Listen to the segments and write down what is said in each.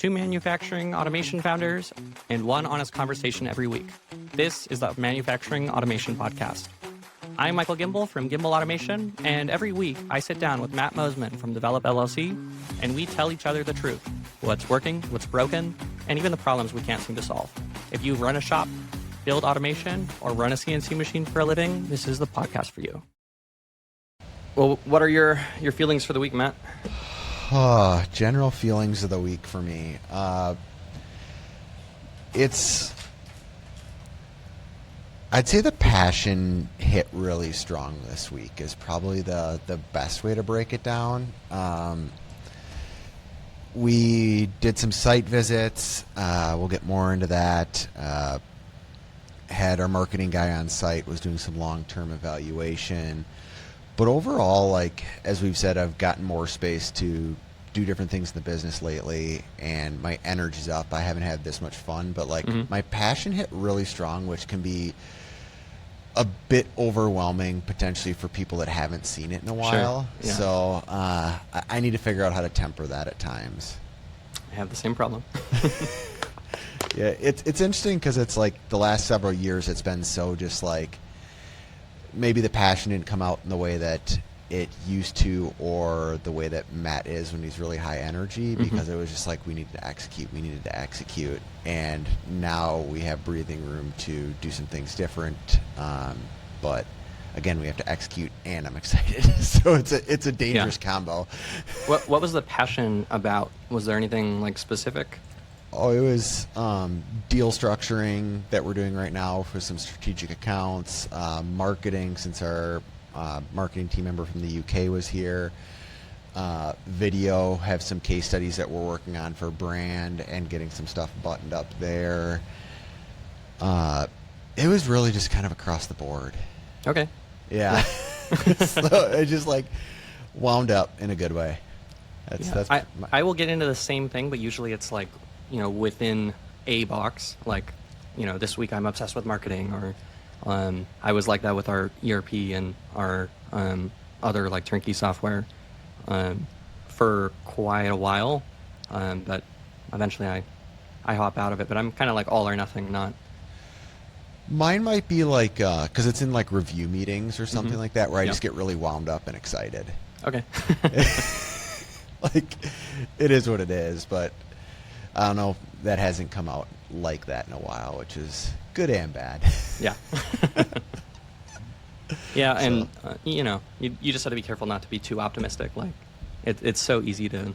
Two manufacturing automation founders, and one honest conversation every week. This is the Manufacturing Automation Podcast. I'm Michael Gimbel from Gimbel Automation, and every week I sit down with Matt Mosman from Develop LLC, and we tell each other the truth. What's working, what's broken, and even the problems we can't seem to solve. If you run a shop, build automation, or run a CNC machine for a living, this is the podcast for you. Well, what are your feelings for the week, Matt? General feelings of the week for me. I'd say the passion hit really strong this week is probably the best way to break it down. We did some site visits. We'll get more into that. Had our marketing guy on site, was doing some long-term evaluation. But overall, like, as we've said, I've gotten more space to do different things in the business lately, and my energy's up. I haven't had this much fun, but like my passion hit really strong, which can be a bit overwhelming potentially for people that haven't seen it in a while. Sure. Yeah. So I need to figure out how to temper that at times. I have the same problem. Yeah, it's interesting because it's like the last several years it's been so just like maybe the passion didn't come out in the way that it used to, or the way that Matt is when he's really high energy, because it was just like we needed to execute, and now we have breathing room to do some things different, but again we have to execute, and I'm excited. So it's a dangerous combo. What was the passion about? Was there anything like specific? Oh, it was deal structuring that we're doing right now for some strategic accounts, marketing, since our marketing team member from the UK was here, video, have some case studies that we're working on for brand and getting some stuff buttoned up there. It was really just kind of across the board. Okay. Yeah. So it just like wound up in a good way. I will get into the same thing, but usually it's like, within a box, like, this week I'm obsessed with marketing, or I was like that with our ERP and our other like turnkey software for quite a while, but eventually I hop out of it. But I'm kind of like all or nothing, not. Mine might be like, because it's in like review meetings or something like that, where I just get really wound up and excited. Okay. Like, it is what it is, but I don't know, that hasn't come out like that in a while, which is good and bad. Yeah. Yeah, and you just have to be careful not to be too optimistic. Like, it's so easy to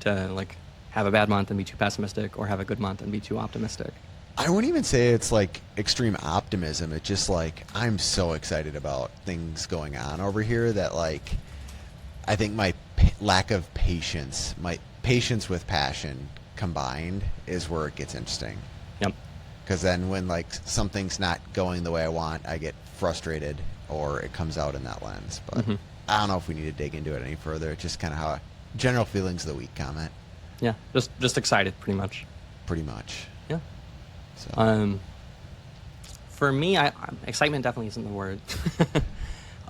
like have a bad month and be too pessimistic, or have a good month and be too optimistic. I wouldn't even say it's like extreme optimism. It's just like I'm so excited about things going on over here that like I think my lack of patience, my patience with passion combined, is where it gets interesting. Yep. Because then when like something's not going the way I want, I get frustrated, or it comes out in that lens. But I don't know if we need to dig into it any further. It's just kind of how general feelings of the week comment. Yeah, just excited, pretty much. Pretty much. Yeah. So. For me, excitement definitely isn't the word.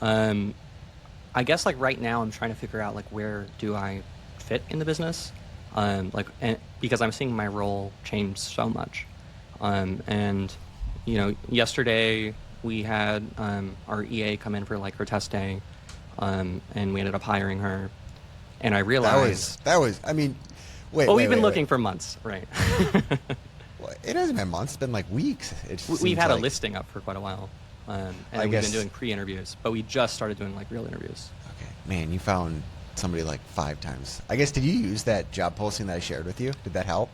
I guess like right now I'm trying to figure out like where do I fit in the business, because I'm seeing my role change so much. And yesterday we had our EA come in for like her test day, and we ended up hiring her. And I realized that was. I mean, wait. Well, we've been looking for months, right? Well, it hasn't been months. It's been like weeks. We've had a listing up for quite a while, and we've been doing pre-interviews, but we just started doing like real interviews. Okay, man, you found somebody like 5 times. I guess, did you use that job posting that I shared with you? Did that help?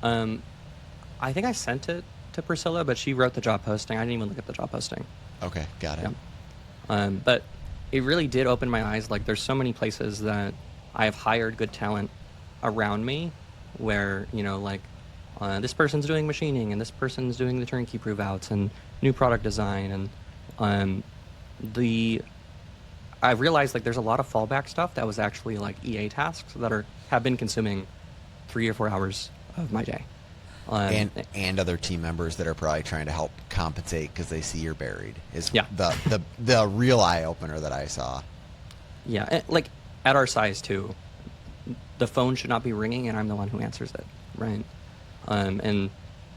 I think I sent it to Priscilla, but she wrote the job posting. I didn't even look at the job posting. Okay, got it. Yeah. But it really did open my eyes. Like, there's so many places that I have hired good talent around me where, this person's doing machining, and this person's doing the turnkey prove-outs and new product design. And I realized like there's a lot of fallback stuff that was actually like EA tasks that have been consuming 3 or 4 hours of my day. And other team members that are probably trying to help compensate because they see you're buried is the real eye opener that I saw. Yeah, like at our size too, the phone should not be ringing and I'm the one who answers it, right? And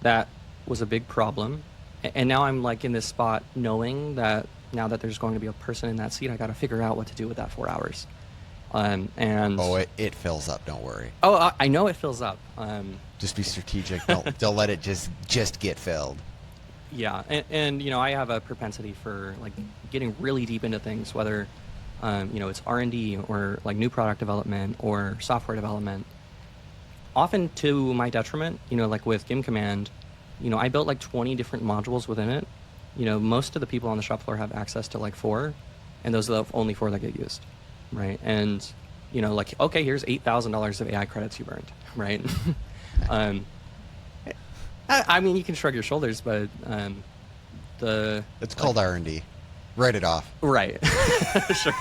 that was a big problem. And now I'm like in this spot knowing that now that there's going to be a person in that seat, I got to figure out what to do with that 4 hours. And it fills up. Don't worry. I know it fills up. Just be strategic. Don't let it just get filled. Yeah, and you know, I have a propensity for like getting really deep into things, whether you know, it's R&D or like new product development or software development. Often to my detriment, you know, like with Gim Command, you know, I built like 20 different modules within it. You know, most of the people on the shop floor have access to like 4, and those are the only 4 that get used, right? And you know, like, okay, here's $8,000 of AI credits you earned, right? I mean, you can shrug your shoulders, but it's called R&D. Write it off. Right. Sure.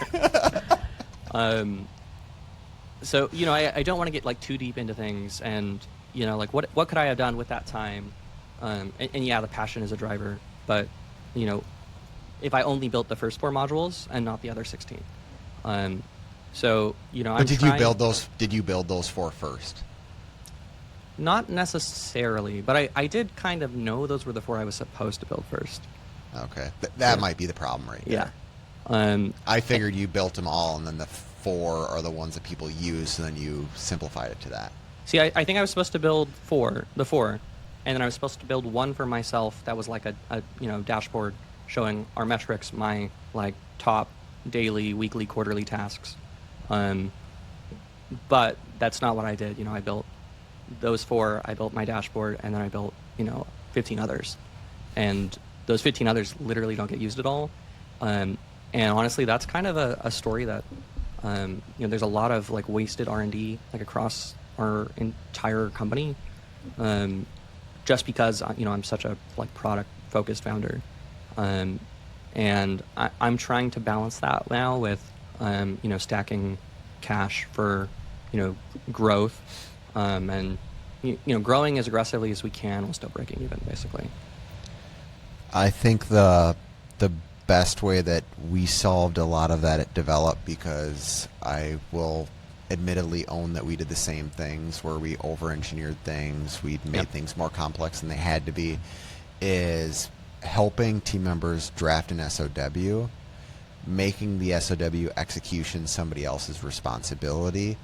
So you know, I don't want to get like too deep into things, and you know, like what could I have done with that time? And yeah, the passion is a driver, but you know, if I only built the first 4 modules and not the other 16. So you know, but did you build those 4 first? Not necessarily, but I did kind of know those were the 4 I was supposed to build first. Okay, that might be the problem right there. Yeah. I figured you built them all, and then the 4 are the ones that people use, and then you simplified it to that. See, I think I was supposed to build the 4, and then I was supposed to build one for myself that was like a you know, dashboard showing our metrics, my like top daily, weekly, quarterly tasks. But that's not what I did. You know, I built those 4, I built my dashboard, and then I built, you know, 15 others. And those 15 others literally don't get used at all. And honestly, that's kind of a story that, you know, there's a lot of like wasted R&D like across our entire company, just because, you know, I'm such a like product focused founder. And I'm trying to balance that now with, you know, stacking cash for, you know, growth. And you know, growing as aggressively as we can while still breaking even, basically. I think the best way that we solved a lot of that at Develop, because I will admittedly own that we did the same things where we over-engineered things, we made things more complex than they had to be, is helping team members draft an SOW, making the SOW execution somebody else's responsibility,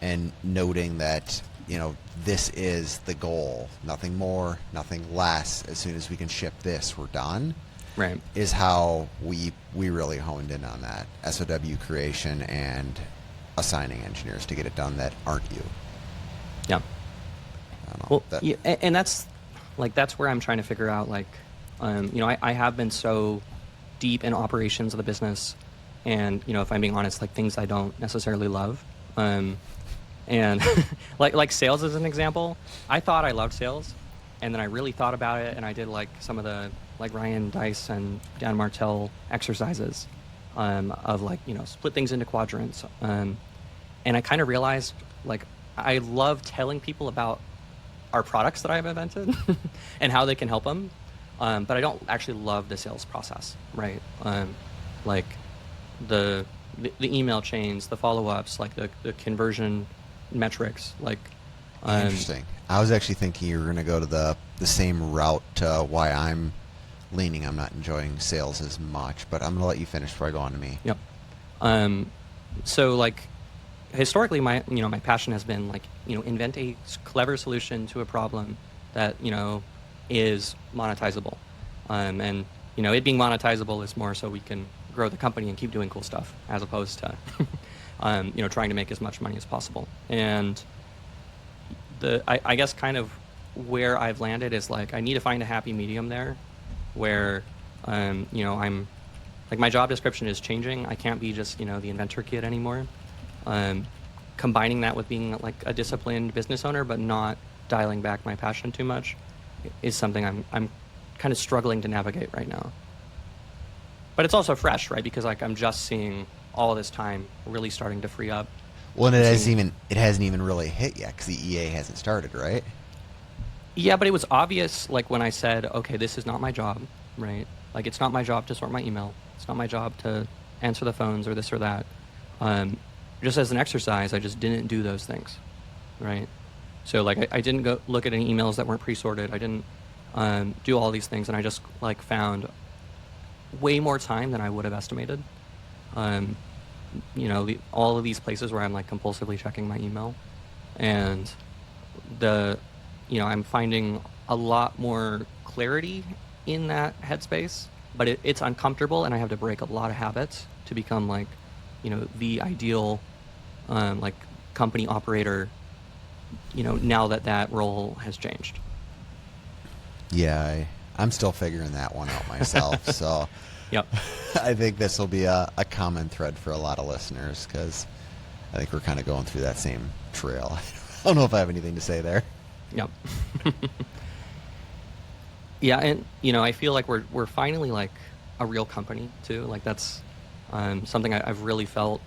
and noting that, you know, this is the goal, nothing more, nothing less. As soon as we can ship this, we're done. Right. Is how we really honed in on that SOW creation and assigning engineers to get it done that aren't you. Yeah. I don't know, Well, yeah, and that's where I'm trying to figure out, like, you know, I have been so deep in operations of the business, and you know, if I'm being honest, like things I don't necessarily love. And like sales as an example, I thought I loved sales, and then I really thought about it, and I did like some of the like Ryan Dice and Dan Martell exercises of like, you know, split things into quadrants, and I kind of realized like I love telling people about our products that I've invented and how they can help them, but I don't actually love the sales process, right? Like the email chains, the follow-ups, like the conversion metrics, like interesting. I was actually thinking you were going to go to the same route to why I'm not enjoying sales as much, but I'm going to let you finish before I go on to me. Yep. So like historically, my passion has been like, you know, invent a clever solution to a problem that, you know, is monetizable, and you know, it being monetizable is more so we can grow the company and keep doing cool stuff, as opposed to you know, trying to make as much money as possible. And I guess kind of where I've landed is like I need to find a happy medium there, where you know, I'm like, my job description is changing. I can't be just, you know, the inventor kid anymore. Combining that with being like a disciplined business owner, but not dialing back my passion too much, is something I'm kind of struggling to navigate right now. But it's also fresh, right? Because like I'm just seeing all this time really starting to free up. Well, and it hasn't even really hit yet because the EA hasn't started, right? Yeah, but it was obvious, like when I said, okay, this is not my job, right? Like it's not my job to sort my email. It's not my job to answer the phones or this or that. just as an exercise, I just didn't do those things, right? So like I didn't go look at any emails that weren't pre-sorted. I didn't do all these things, and I just like found way more time than I would have estimated. Um, all of these places where I'm like compulsively checking my email, and I'm finding a lot more clarity in that headspace, but it's uncomfortable, and I have to break a lot of habits to become like, the ideal like company operator, now that role has changed. Yeah, I'm still figuring that one out myself. So Yep. I think this will be a common thread for a lot of listeners, because I think we're kind of going through that same trail. I don't know if I have anything to say there. Yep. Yeah, and I feel like we're finally like a real company too. Like that's something I've really felt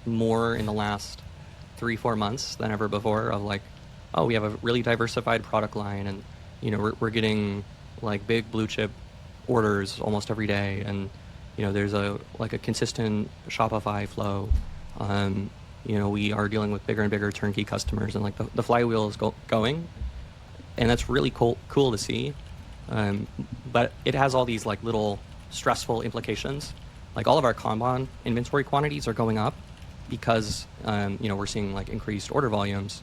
more in the last 3-4 months than ever before. Of like, oh, we have a really diversified product line, and we're getting like big blue chip orders almost every day, and there's a consistent Shopify flow. We are dealing with bigger and bigger turnkey customers, and like the flywheel is going, and that's really cool to see. But it has all these like little stressful implications. Like all of our Kanban inventory quantities are going up because we're seeing like increased order volumes,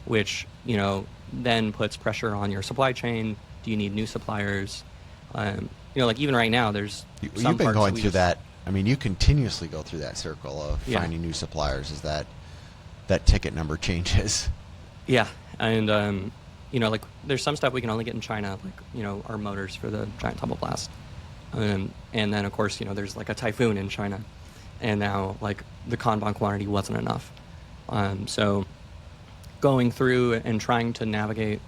which then puts pressure on your supply chain. Do you need new suppliers? Like even right now, there's you've been going through that. I mean, you continuously go through that circle of finding new suppliers as that ticket number changes. Yeah, and like there's some stuff we can only get in China, like our motors for the giant tumble blast, and then of course there's like a typhoon in China, and now like the Kanban quantity wasn't enough, so going through and trying to navigate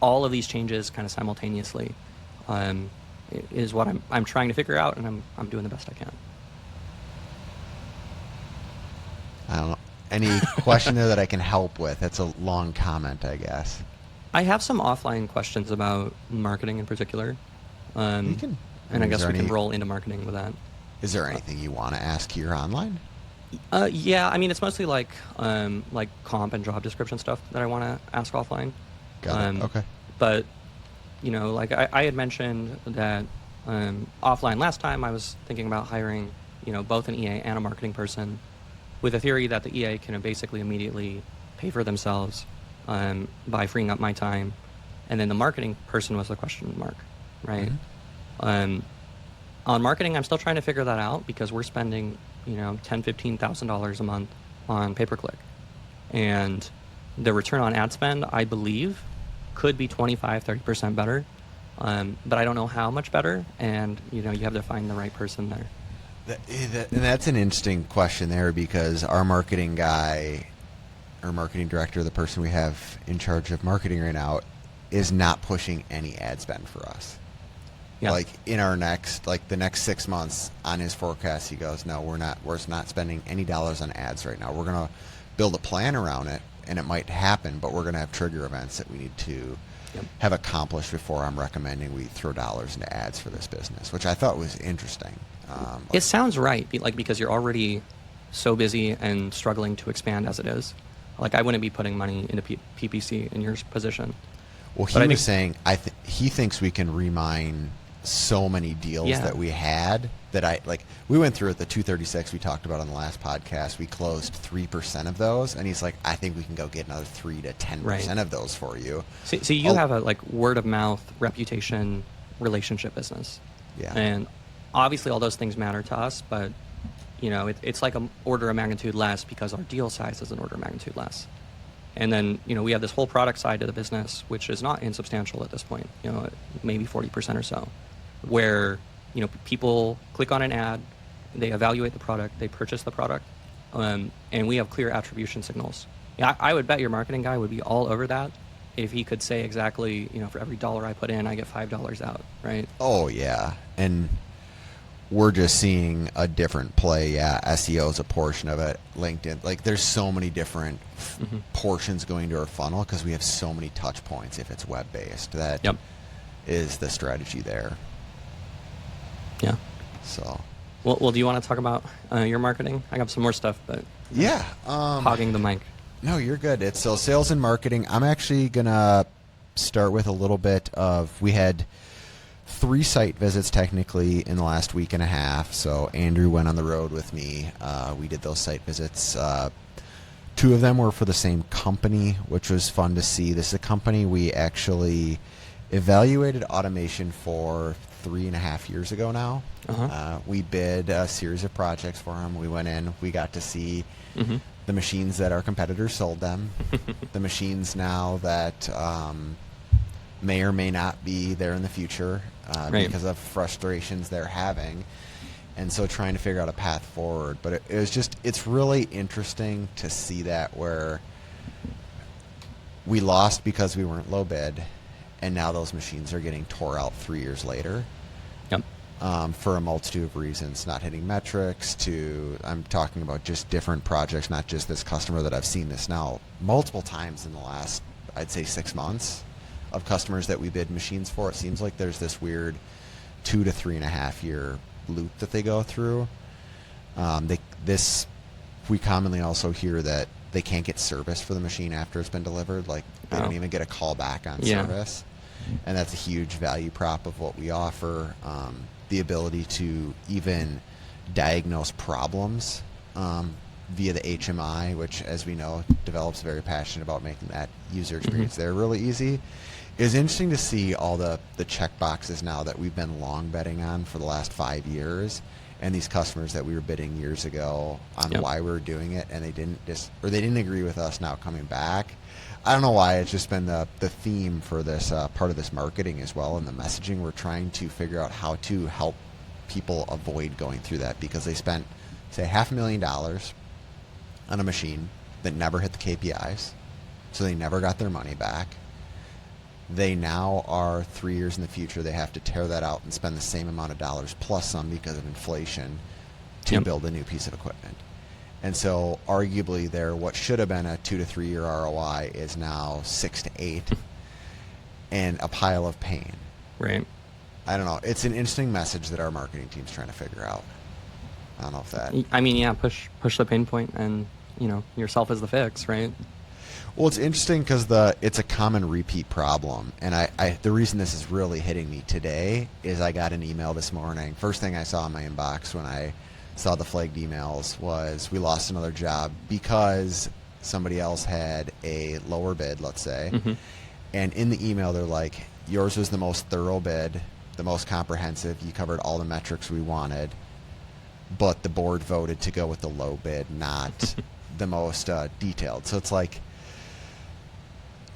all of these changes kind of simultaneously is what I'm trying to figure out, and I'm doing the best I can. I don't know. Any question there that I can help with? That's a long comment, I guess. I have some offline questions about marketing in particular. And I guess we can roll into marketing with that. Is there anything you want to ask here online? Yeah, I mean, it's mostly like comp and job description stuff that I want to ask offline. Got it. Okay. But, like I had mentioned that offline last time I was thinking about hiring, both an EA and a marketing person, with a theory that the EA can basically immediately pay for themselves by freeing up my time. And then the marketing person was the question mark, right? Mm-hmm. On marketing, I'm still trying to figure that out because we're spending, $10,000-$15,000 a month on pay-per-click. And the return on ad spend, I believe, could be 25-30% better. But I don't know how much better, and you have to find the right person there. And that's an interesting question there, because our marketing guy, our marketing director, the person we have in charge of marketing right now, is not pushing any ad spend for us. Yeah. Like in our the next 6 months on his forecast, he goes, no, we're not spending any dollars on ads right now. We're going to build a plan around it, and it might happen, but we're going to have trigger events that we need to have accomplished before I'm recommending we throw dollars into ads for this business, which I thought was interesting. It sounds right, because you're already so busy and struggling to expand as it is. Like I wouldn't be putting money into PPC in your position. Well, he was saying he thinks we can remine so many deals that we had that we went through at the 236 we talked about on the last podcast. We closed 3% of those, and he's like, I think we can go get another 3 to 10% of those for you. So you have a word of mouth, reputation, relationship business. Yeah. And obviously all those things matter to us, but it's like an order of magnitude less because our deal size is an order of magnitude less. And then, we have this whole product side of the business, which is not insubstantial at this point, maybe 40% or so, where, people click on an ad, they evaluate the product, they purchase the product, and we have clear attribution signals. Yeah, I would bet your marketing guy would be all over that if he could say exactly, for every $1 I put in, I get $5 out, right? Oh, yeah. And we're just seeing a different play. Yeah, SEO is a portion of it. LinkedIn, there's so many different portions going to our funnel because we have so many touch points if it's web-based. That is the strategy there. Yeah. So Well, do you want to talk about your marketing? I got some more stuff, but Yeah. hogging the mic. No, you're good. It's so sales and marketing. I'm actually gonna start with a little bit of. We had 3 site visits technically in the last week and a half. So Andrew went on the road with me. We did those site visits. 2 of them were for the same company, which was fun to see. This is a company we actually evaluated automation for 3.5 years ago now. We bid a series of projects for them. We went in. We got to see the machines that our competitors sold them, the machines now that may or may not be there in the future because of frustrations they're having. And so trying to figure out a path forward. But it was just, it's really interesting to see that where we lost because we weren't low bid, and now those machines are getting tore out 3 years later. Yep. For a multitude of reasons, not hitting metrics I'm talking about just different projects, not just this customer that I've seen this now multiple times in the last, I'd say 6 months of customers that we bid machines for. It seems like there's this weird 2 to 3.5 year loop that they go through. We commonly also hear that they can't get service for the machine after it's been delivered. Like they don't even get a call back on service. And that's a huge value prop of what we offer. The ability to even diagnose problems via the HMI, which, as we know, develops very passionate about making that user experience there really easy. It's interesting to see all the check boxes now that we've been long betting on for the last 5 years, and these customers that we were bidding years ago on why we were doing it, and they didn't agree with us now coming back. I don't know why. It's just been the theme for this part of this marketing as well, and the messaging. We're trying to figure out how to help people avoid going through that, because they spent, say, $500,000 on a machine that never hit the KPIs, so they never got their money back. They now are 3 years in the future. They have to tear that out and spend the same amount of dollars plus some because of inflation to build a new piece of equipment. And so arguably what should have been a 2 to 3 year ROI is now 6 to 8 and a pile of pain. Right. I don't know. It's an interesting message that our marketing team's trying to figure out. I don't know if that... I mean, yeah, push the pain point and, yourself is the fix, right? Well, it's interesting because it's a common repeat problem, and the reason this is really hitting me today is I got an email this morning. First thing I saw in my inbox when I saw the flagged emails was we lost another job because somebody else had a lower bid, let's say, and in the email they're like, yours was the most thorough bid, the most comprehensive, you covered all the metrics we wanted, but the board voted to go with the low bid, not the most detailed. So it's like,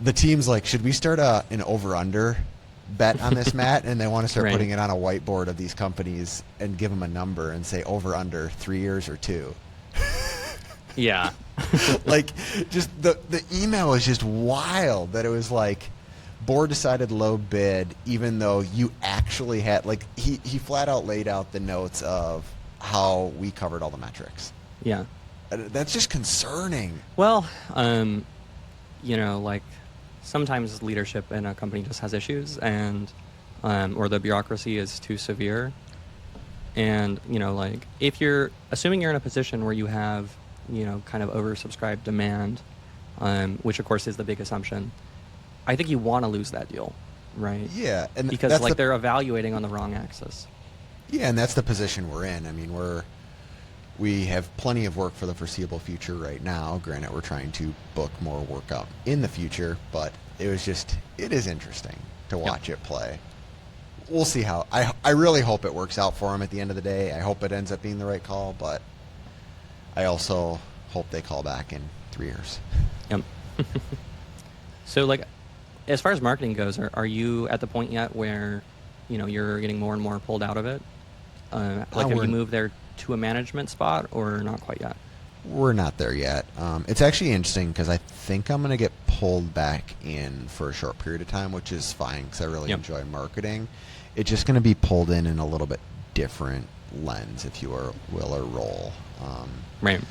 the team's like, should we start an over-under bet on this, Matt? And they want to start putting it on a whiteboard of these companies and give them a number and say over-under 3 years or 2. Yeah. Like, just the email is just wild that it was like, board decided low bid, even though you actually had, like, he flat out laid out the notes of how we covered all the metrics. Yeah. That's just concerning. Well, like, sometimes leadership in a company just has issues, and or the bureaucracy is too severe. And like, if you're assuming you're in a position where you have kind of oversubscribed demand, which of course is the big assumption, I think you want to lose that deal, right? Yeah, and because they're evaluating on the wrong axis. Yeah, and that's the position we're in. I mean, we have plenty of work for the foreseeable future right now. Granted, we're trying to book more work up in the future, but it is interesting to watch it play. We'll see how. I really hope it works out for them at the end of the day. I hope it ends up being the right call, but I also hope they call back in 3 years. Yep. So, like, as far as marketing goes, are you at the point yet where, you're getting more and more pulled out of it? Have you moved there to a management spot, or not quite yet? We're not there yet. It's actually interesting because I think I'm going to get pulled back in for a short period of time, which is fine because I really enjoy marketing. It's just going to be pulled in a little bit different lens, if you will, or role. Right.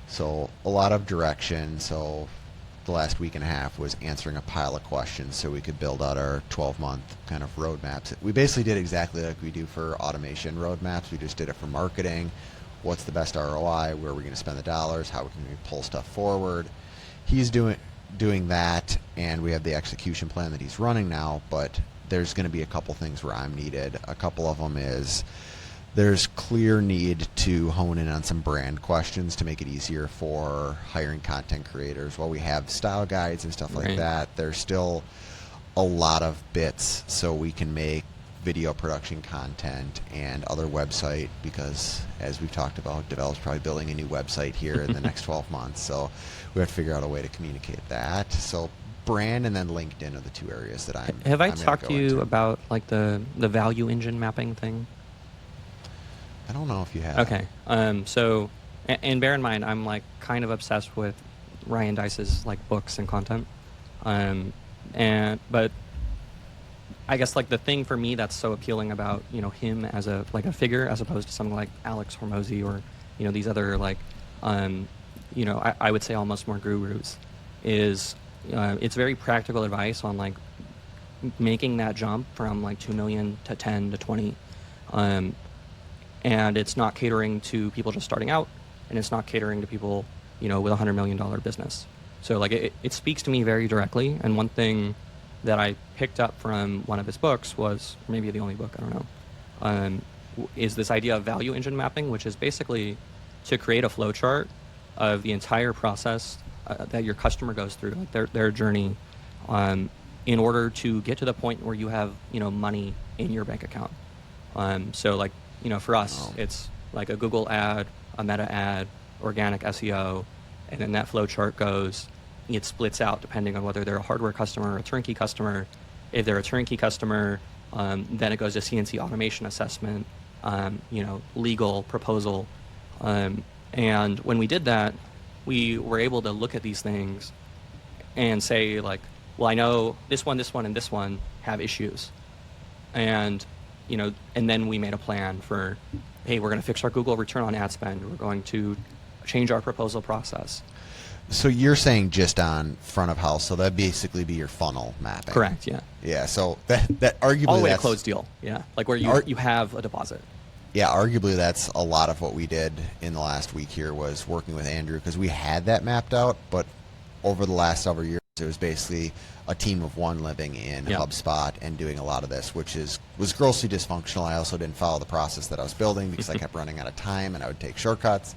So a lot of direction. So the last week and a half was answering a pile of questions so we could build out our 12-month kind of roadmaps. We basically did exactly like we do for automation roadmaps. We just did it for marketing. What's the best ROI? Where are we going to spend the dollars? How can we pull stuff forward? He's doing that, and we have the execution plan that he's running now, but there's going to be a couple things where I'm needed. A couple of them is there's clear need to hone in on some brand questions to make it easier for hiring content creators. While we have style guides and stuff like Right. that, there's still a lot of bits so we can make video production content and other website, because as we've talked about, Develop's probably building a new website here in the next 12 months. So we have to figure out a way to communicate that. So brand and then LinkedIn are the two areas that I'm Have I I'm gonna talked go to you into. about like the value engine mapping thing? I don't know if you have. Okay. So, and bear in mind, I'm like kind of obsessed with Ryan Dice's like books and content. But I guess like the thing for me that's so appealing about, you know, him as a figure, as opposed to something like Alex Hormozy or, you know, these other like, you know, I would say almost more gurus, is it's very practical advice on like making that jump from like 2 million to 10 to 20. And it's not catering to people just starting out, and it's not catering to people, you know, with $100 million business. So like it speaks to me very directly. And one thing that I picked up from one of his books was, maybe the only book, I don't know, is this idea of value engine mapping, which is basically to create a flow chart of the entire process that your customer goes through, like their journey, in order to get to the point where you have, you know, money in your bank account. So like, you know, for us, it's like a Google ad, a Meta ad, organic SEO, and then that flow chart goes, it splits out depending on whether they're a hardware customer or a turnkey customer. If they're a turnkey customer, then it goes to CNC automation assessment, you know, legal proposal. And when we did that, we were able to look at these things and say like, well, I know this one, and this one have issues. And, you know, and then we made a plan for, hey, we're going to fix our Google return on ad spend. We're going to change our proposal process. So you're saying just on front of house, so that'd basically be your funnel mapping. Correct, yeah. Yeah, so that arguably All the way to that's, close deal, yeah. Like where you have a deposit. yeah, arguably that's a lot of what we did in the last week here was working with Andrew, because we had that mapped out, but over the last several years, it was basically a team of one living in Yep. HubSpot and doing a lot of this, which was grossly dysfunctional. I also didn't follow the process that I was building because I kept running out of time and I would take shortcuts.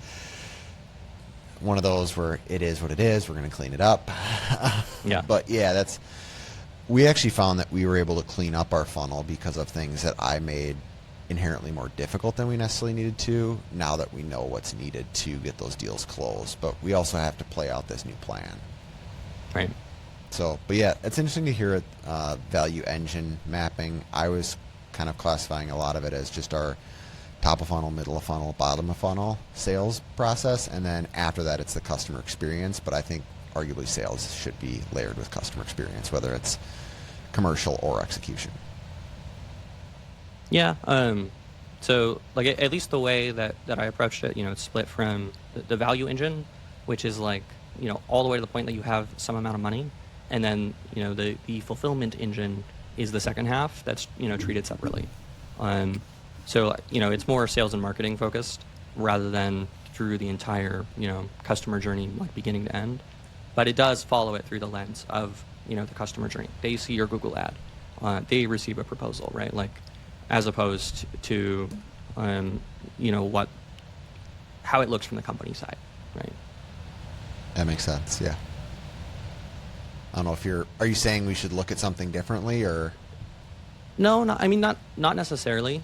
One of those where it is what it is. We're going to clean it up. Yeah. But yeah, we actually found that we were able to clean up our funnel because of things that I made inherently more difficult than we necessarily needed to, now that we know what's needed to get those deals closed. But we also have to play out this new plan. Right. So, but yeah, it's interesting to hear value engine mapping. I was kind of classifying a lot of it as just our top of funnel, middle of funnel, bottom of funnel sales process, and then after that it's the customer experience. But I think arguably sales should be layered with customer experience, whether it's commercial or execution. Yeah. So like at least the way that I approached it, you know, it's split from the value engine, which is like, you know, all the way to the point that you have some amount of money. And then, you know, the fulfillment engine is the second half that's, you know, treated separately. So, you know, it's more sales and marketing focused rather than through the entire, you know, customer journey, like beginning to end. But it does follow it through the lens of, you know, the customer journey. They see your Google ad. They receive a proposal, right? Like, as opposed to, you know, how it looks from the company side, right? That makes sense. Yeah. I don't know if are you saying we should look at something differently, or? No, I mean, not necessarily.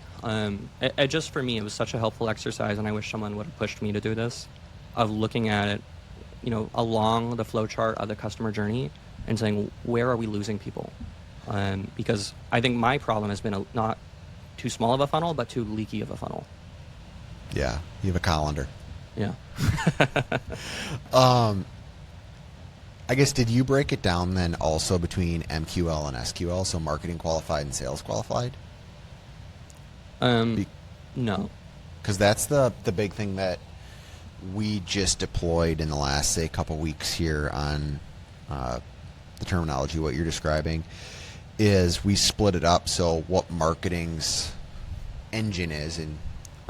Just for me, it was such a helpful exercise, and I wish someone would have pushed me to do this, of looking at it, you know, along the flow chart of the customer journey and saying, where are we losing people? Because I think my problem has been not too small of a funnel, but too leaky of a funnel. Yeah, you have a colander. Yeah. I guess, did you break it down then also between MQL and SQL, so marketing qualified and sales qualified? No. Because that's the big thing that we just deployed in the last, say, couple weeks here on the terminology, what you're describing, is we split it up. So what marketing's engine is in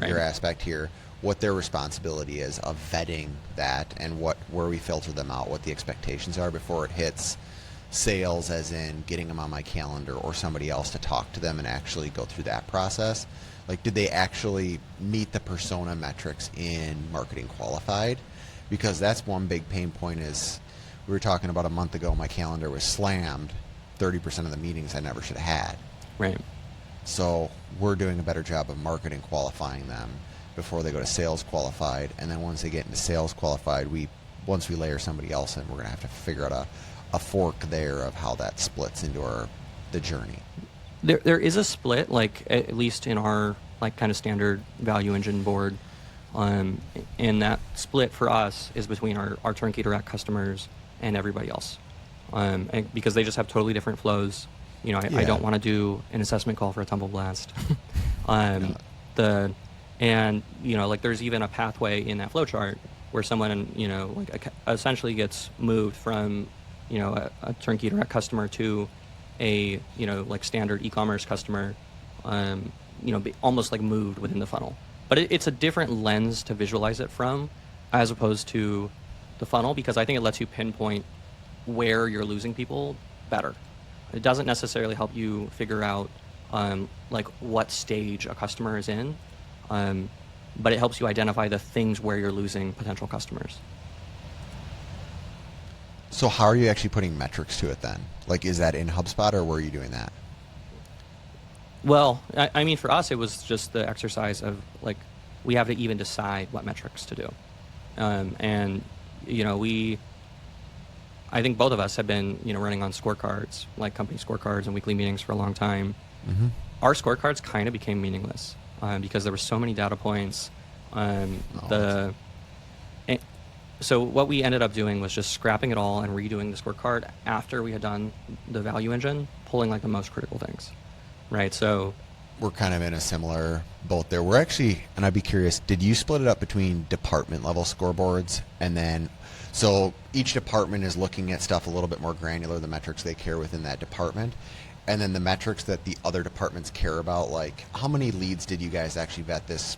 your aspect here, what their responsibility is of vetting that, and where we filter them out, what the expectations are before it hits sales, as in getting them on my calendar or somebody else to talk to them and actually go through that process. Like, did they actually meet the persona metrics in marketing qualified? Because that's one big pain point. Is we were talking about a month ago, my calendar was slammed 30% of the meetings I never should have had. Right. So we're doing a better job of marketing qualifying them before they go to sales qualified, and then once they get into sales qualified, once we layer somebody else in, we're going to have to figure out a fork there of how that splits into the journey. There is a split, like at least in our like kind of standard value engine board, and that split for us is between our turnkey direct customers and everybody else, and because they just have totally different flows. You know, I don't want to do an assessment call for a tumble blast. And you know, like there's even a pathway in that flow chart where someone, you know, like essentially gets moved from, you know, a turnkey direct customer to a, you know, like standard e-commerce customer, you know, almost like moved within the funnel. But it's a different lens to visualize it from, as opposed to the funnel, because I think it lets you pinpoint where you're losing people better. It doesn't necessarily help you figure out like what stage a customer is in, but it helps you identify the things where you're losing potential customers. So how are you actually putting metrics to it then? Like, is that in HubSpot, or where are you doing that? Well, I mean, for us, it was just the exercise of like, we have to even decide what metrics to do. And, you know, I think both of us have been, you know, running on scorecards, like company scorecards and weekly meetings for a long time. Mm-hmm. Our scorecards kind of became meaningless because there were so many data points. So what we ended up doing was just scrapping it all and redoing the scorecard after we had done the value engine, pulling like the most critical things, right? So we're kind of in a similar boat there. We're actually, and I'd be curious, did you split it up between department level scoreboards, and then so each department is looking at stuff a little bit more granular, the metrics they care within that department, and then the metrics that the other departments care about, like how many leads did you guys actually vet this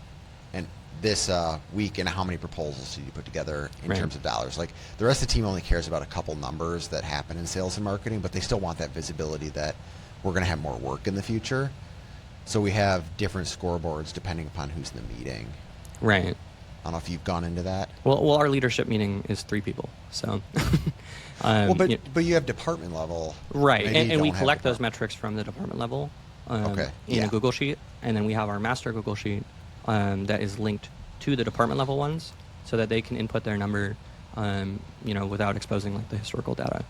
week, and how many proposals did you put together in terms of dollars? Like, the rest of the team only cares about a couple numbers that happen in sales and marketing, but they still want that visibility that we're going to have more work in the future. So we have different scoreboards depending upon who's in the meeting. Right. I don't know if you've gone into that. Well, our leadership meeting is 3 people, so. But you have department level. Right, and we collect those metrics from the department level in a Google Sheet, and then we have our master Google Sheet that is linked to the department level ones, so that they can input their number, you know, without exposing like the historical data.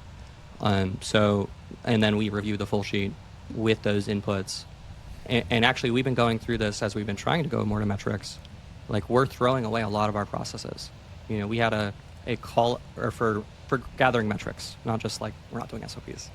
So, and then we review the full sheet with those inputs. And actually, we've been going through this as we've been trying to go more to metrics. Like, we're throwing away a lot of our processes. You know, we had a call or for gathering metrics, not just like we're not doing SOPs.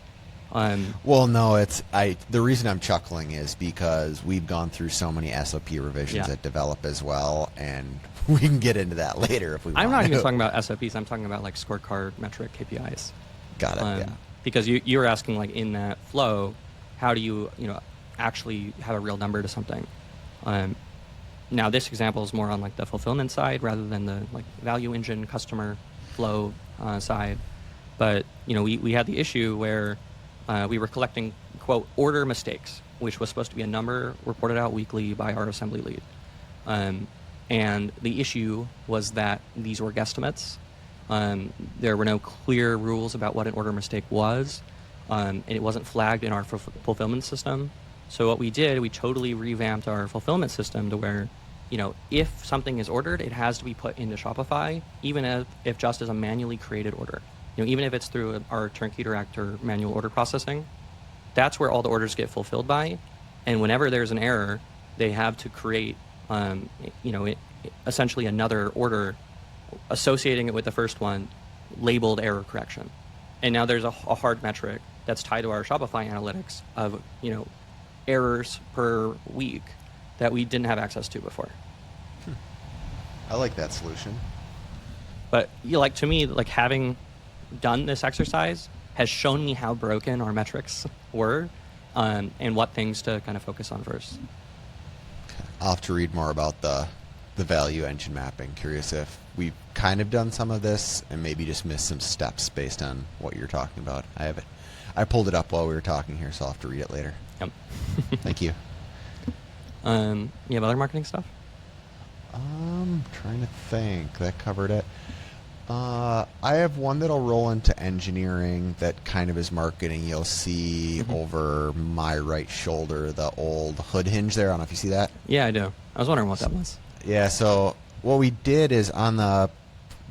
Well, no, the reason I'm chuckling is because we've gone through so many SOP revisions that develop as well, and we can get into that later if we want. I'm not even talking about SOPs. I'm talking about like scorecard metric KPIs. Got it. Yeah. Because you were asking, like, in that flow, how do you know actually have a real number to something? Now this example is more on like the fulfillment side rather than the like value engine customer flow side. But you know, we had the issue where we were collecting, quote, order mistakes, which was supposed to be a number reported out weekly by our assembly lead. And the issue was that these were guesstimates. There were no clear rules about what an order mistake was, and it wasn't flagged in our fulfillment system. So what we did, we totally revamped our fulfillment system to where, you know, if something is ordered, it has to be put into Shopify, even if just as a manually created order. You know, even if it's through our turnkey direct or manual order processing, that's where all the orders get fulfilled by. And whenever there's an error, they have to create, you know, essentially another order associating it with the first one, labeled error correction. And now there's a hard metric that's tied to our Shopify analytics of, you know, errors per week that we didn't have access to before. I like that solution. But you know, like, to me, like having done this exercise has shown me how broken our metrics were, and what things to kind of focus on first. I'll have to read more about the value engine mapping. Curious if we've kind of done some of this and maybe just missed some steps based on what you're talking about. I pulled it up while we were talking here, so I'll have to read it later. Yep. Thank you. You have other marketing stuff? Trying to think. That covered it. I have one that'll roll into engineering that kind of is marketing. You'll see over my right shoulder the old hood hinge there. I don't know if you see that. Yeah, I do. I was wondering what that was. Yeah, so what we did is on the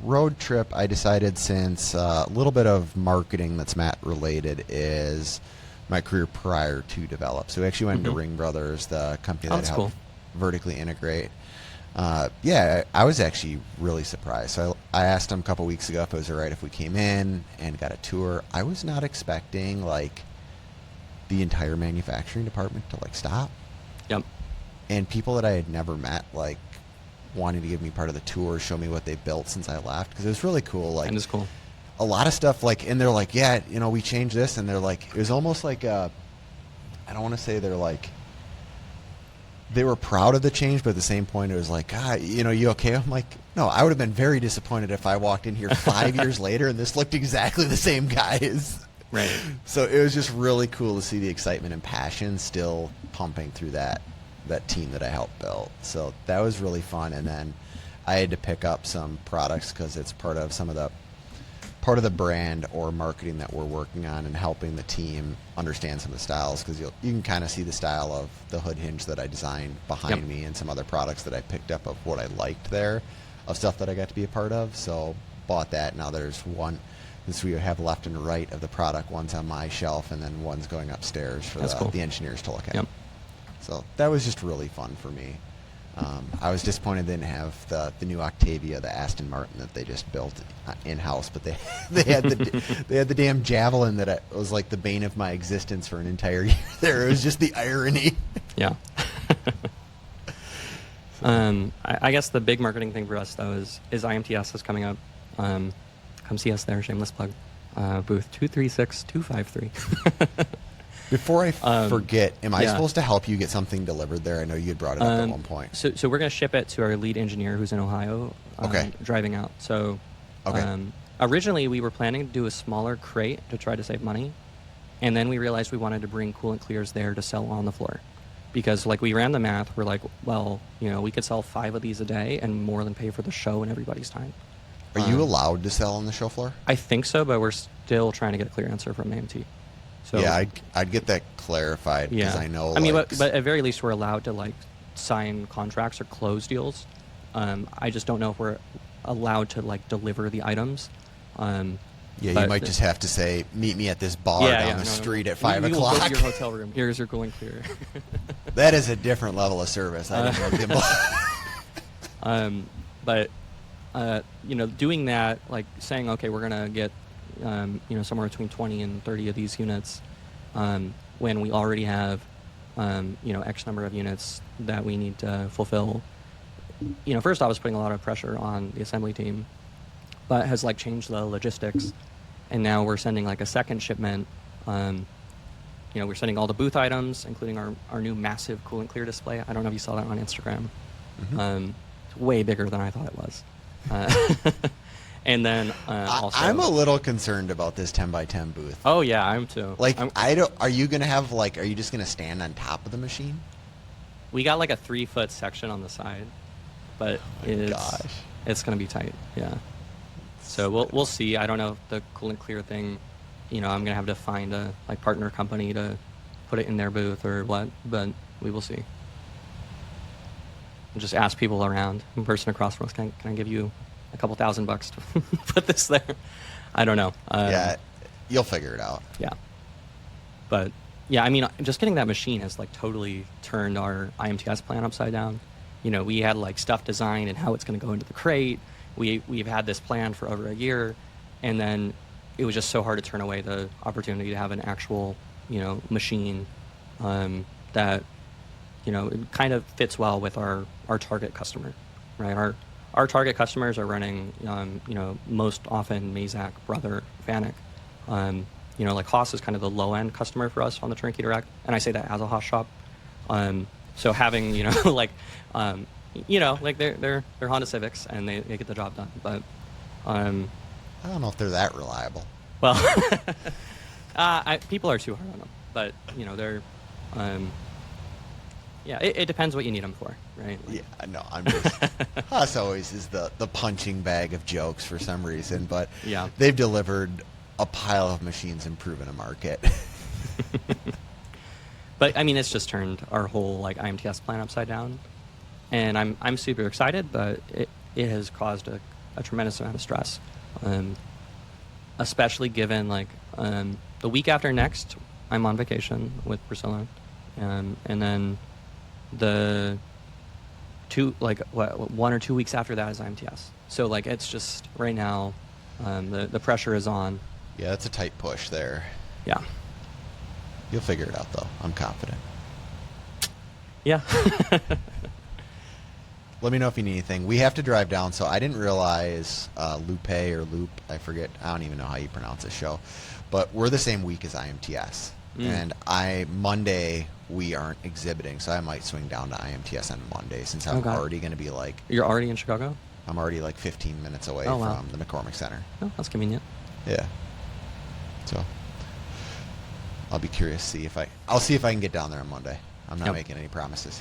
road trip, I decided since a little bit of marketing that's Matt related is my career prior to develop. So we actually went into Ring Brothers, the company that that's helped vertically integrate. Yeah, I was actually really surprised. So I asked him a couple weeks ago if it was all right if we came in and got a tour. I was not expecting like the entire manufacturing department to like stop. Yep. And people that I had never met like wanting to give me part of the tour, show me what they built since I left, because it was really cool. Like, And it's cool. a lot of stuff like, and they're like, yeah, you know, we changed this, and they're like, it was almost like I don't want to say they're like, they were proud of the change, but at the same point, it was like, God, you know, you okay? I'm like, no, I would have been very disappointed if I walked in here 5 years later and this looked exactly the same, guys. Right. So it was just really cool to see the excitement and passion still pumping through that team that I helped build. So that was really fun. And then I had to pick up some products because it's part of the brand or marketing that we're working on and helping the team understand some of the styles, because you can kind of see the style of the hood hinge that I designed behind me and some other products that I picked up of what I liked there, of stuff that I got to be a part of. So bought that. Now there's one, since we have left and right of the product, one's on my shelf and then one's going upstairs for the engineers to look at. Yep. So that was just really fun for me. I was disappointed they didn't have the new Octavia, the Aston Martin that they just built in house, but they had the damn Javelin that was like the bane of my existence for an entire year. There, it was just the irony. Yeah. I guess the big marketing thing for us though is IMTS is coming up. Come see us there. Shameless plug. Booth 236-253. Before I forget, am I supposed to help you get something delivered there? I know you had brought it up at one point. So we're going to ship it to our lead engineer who's in Ohio, driving out. So originally we were planning to do a smaller crate to try to save money. And then we realized we wanted to bring coolant clears there to sell on the floor. Because like we ran the math, we're like, well, you know, we could sell 5 of these a day and more than pay for the show and everybody's time. Are you allowed to sell on the show floor? I think so, but we're still trying to get a clear answer from AMT. So, yeah, I'd get that clarified because I know. I mean, but at very least we're allowed to like sign contracts or close deals. I just don't know if we're allowed to like deliver the items. Yeah, you might just have to say, meet me at this bar down the street at 5 o'clock. We will go to your hotel room. Here's your cooling clear. That is a different level of service. I didn't know Gimbal. But you know, doing that, like saying, okay, we're gonna get you know, somewhere between 20 and 30 of these units, when we already have you know, X number of units that we need to fulfill. You know, first I was putting a lot of pressure on the assembly team, but has like changed the logistics, and now we're sending like a second shipment. You know, we're sending all the booth items, including our new massive coolant clear display. I don't know if you saw that on Instagram. It's way bigger than I thought it was. And then also, I'm a little concerned about this 10x10 booth. Oh yeah, I'm too. Like, are you gonna have like? Are you just gonna stand on top of the machine? We got like a 3-foot section on the side, but it's gonna be tight. Yeah. So we'll see. I don't know if the coolant clear thing. You know, I'm gonna have to find a like partner company to put it in their booth or what, but we will see. Just ask people around. In person across from us, can I give you a couple $1,000 to put this there? I don't know. Yeah, you'll figure it out. Yeah. But yeah, I mean, just getting that machine has like totally turned our IMTS plan upside down. You know, we had like stuff designed and how it's going to go into the crate. We've had this plan for over a year, and then it was just so hard to turn away the opportunity to have an actual, you know, machine that, you know, it kind of fits well with our target customer, right? our target customers are running, most often Mazak, Brother, Fanuc. Like Haas is kind of the low end customer for us on the Turnkey Direct, and I say that as a Haas shop. So having like they're Honda Civics and they get the job done. But I don't know if they're that reliable. well, people are too hard on them, but they're. Yeah, it depends what you need them for, right? Like, yeah, no, I'm just Haas always is the punching bag of jokes for some reason, but Yeah. they've delivered a pile of machines and proven a market. But I mean, it's just turned our whole like IMTS plan upside down, and I'm super excited, but it has caused a tremendous amount of stress, especially given like the week after next I'm on vacation with Priscilla, and then the 1 or 2 weeks after that is IMTS. So like it's just right now, the pressure is on. Yeah, it's a tight push there. Yeah. You'll figure it out, though. I'm confident. Yeah. Let me know if you need anything. We have to drive down, so I didn't realize Lupe or Loop, I forget. I don't even know how you pronounce this show. But we're the same week as IMTS. And Monday, we aren't exhibiting, so I might swing down to IMTS on Monday since I'm already going to be like... You're already in Chicago? I'm already like 15 minutes away wow. from the McCormick Center. Oh, that's convenient. Yeah. So... I'll be curious to see I'll see if I can get down there on Monday. I'm not making any promises.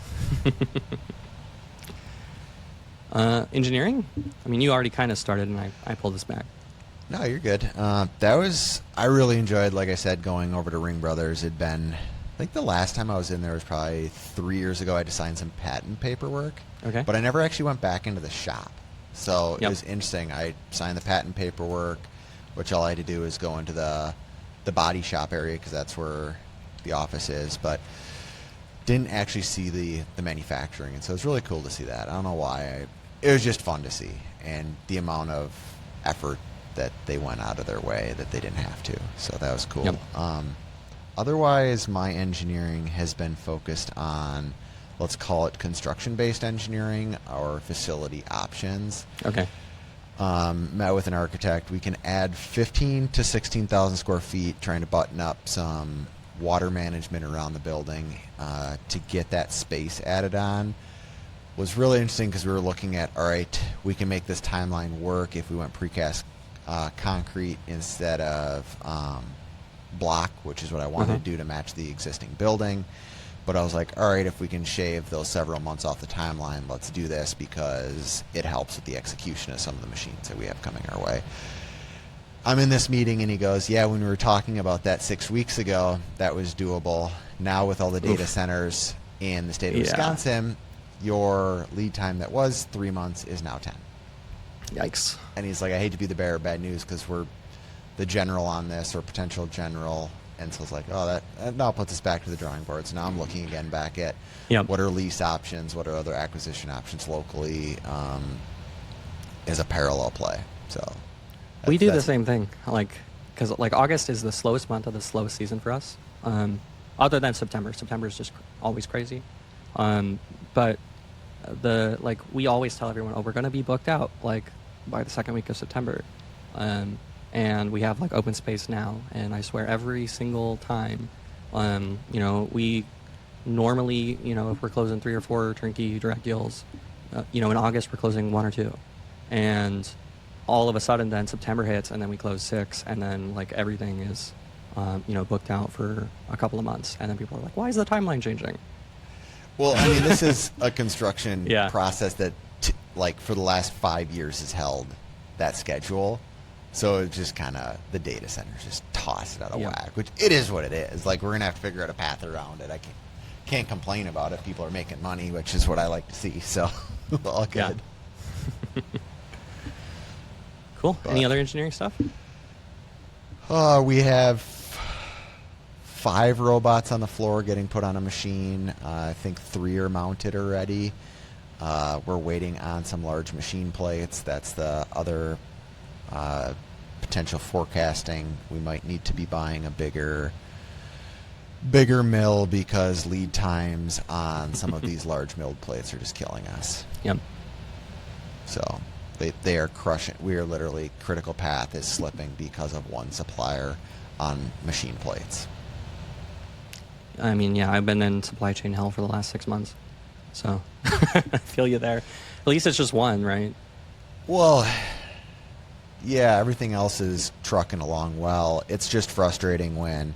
Engineering? I mean, you already kind of started, and I pulled this back. No, you're good. I really enjoyed, like I said, going over to Ring Brothers. It'd been, I think the last time I was in there was probably 3 years ago. I had to sign some patent paperwork. Okay. But I never actually went back into the shop. So it was interesting. I signed the patent paperwork, which all I had to do is go into the body shop area because that's where the office is, but didn't actually see the manufacturing, and so it's really cool to see that. I don't know why. It was just fun to see, and the amount of effort that they went out of their way that they didn't have to, so that was cool. Yep. Otherwise, my engineering has been focused on, let's call it construction-based engineering or facility options. Okay. Met with an architect. We can add 15 to 16,000 square feet, trying to button up some water management around the building to get that space added on. Was really interesting because we were looking at, all right, we can make this timeline work if we went precast concrete instead of block, which is what I wanted to do to match the existing building. But I was like, all right, if we can shave those several months off the timeline, let's do this because it helps with the execution of some of the machines that we have coming our way. I'm in this meeting, and he goes, yeah, when we were talking about that 6 weeks ago, that was doable. Now with all the data centers in the state of Wisconsin, your lead time that was 3 months is now 10. Yikes. And he's like, I hate to be the bearer of bad news because we're the general on this or potential general. And so it's like, oh, that now puts us back to the drawing board. So now I'm looking again back at what are lease options, what are other acquisition options locally as a parallel play. So we do the same thing, because August is the slowest month of the slowest season for us, other than September. September is just always crazy. But we always tell everyone, oh, we're going to be booked out by the second week of September. And we have open space now, and I swear every single time, we normally, if we're closing 3 or 4 turnkey direct deals, in August we're closing 1 or 2, and all of a sudden then September hits, and then we close 6, and then everything is, booked out for a couple of months, and then people are like, why is the timeline changing? Well, I mean, this is a construction process that, for the last 5 years has held that schedule. So it's just kind of the data centers just toss it out of whack, which it is what it is. We're going to have to figure out a path around it. I can't complain about it. People are making money, which is what I like to see. So all good. Yeah. Cool. Any other engineering stuff? We have 5 robots on the floor getting put on a machine. I think 3 are mounted already. We're waiting on some large machine plates. That's the other potential forecasting. We might need to be buying a bigger mill because lead times on some of these large milled plates are just killing us. Yep. So they are crushing. We are literally, critical path is slipping because of one supplier on machine plates. I mean, yeah, I've been in supply chain hell for the last 6 months, so I feel you there. At least it's just one, right? Well, yeah, everything else is trucking along well. It's just frustrating when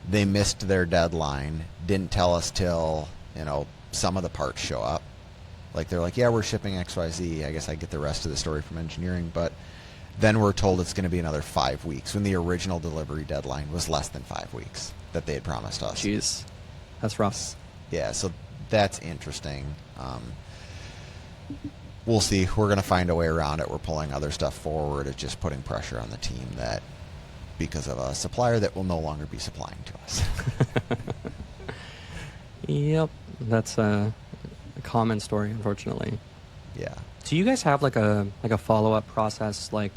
they missed their deadline, didn't tell us till, some of the parts show up. Like, they're like, yeah, we're shipping XYZ. I guess I get the rest of the story from engineering, but then we're told it's going to be another 5 weeks when the original delivery deadline was less than 5 weeks that they had promised us. Jeez, that's rough. Yeah, so that's interesting. We'll see. We're going to find a way around it. We're pulling other stuff forward. It's just putting pressure on the team that because of a supplier that will no longer be supplying to us. Yep, that's a common story, unfortunately. Yeah. Do you guys have like a follow-up process? Like,